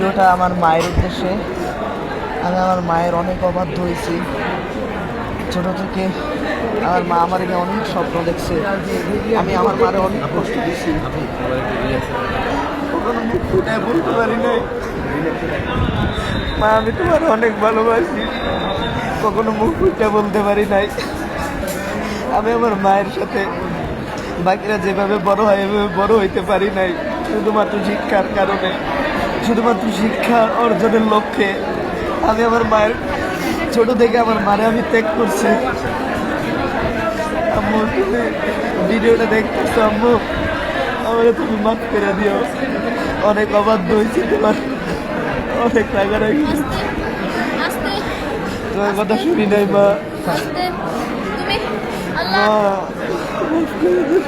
ভিডিওটা আমার মায়ের উদ্দেশ্যে। আমি আমার মায়ের অনেক অবাধ্য হয়েছি ছোটো থেকে। আমার মা আমার এখানে অনেক স্বপ্ন দেখছে, আমি আমার মারে অনেক কষ্ট দিয়েছি, কখনো মুখ ফুটে বলতে পারি নাই মা আমি তোমার অনেক ভালোবাসি, কখনো মুখ ফুটে বলতে পারি নাই। আমি আমার মায়ের সাথে বাকিরা যেভাবে বড় হয় এভাবে বড় হইতে পারি নাই, শুধুমাত্র শিক্ষার কারণে, শুধুমাত্র শিক্ষা অর্জনের লক্ষ্যে আমি আমার মায়ের ছোট থেকে আমার মারে আমি ত্যাগ করছি। আম্মু তুমি ভিডিওটা দেখতেছো, আম্মু আমাকে তুমি মাফ করে দিও, অনেক অবাধ্য হয়েছে তোমার, অনেক রাগারাগি, তোমার কথা শুনি নাই মা, মা মাফ করে দিও।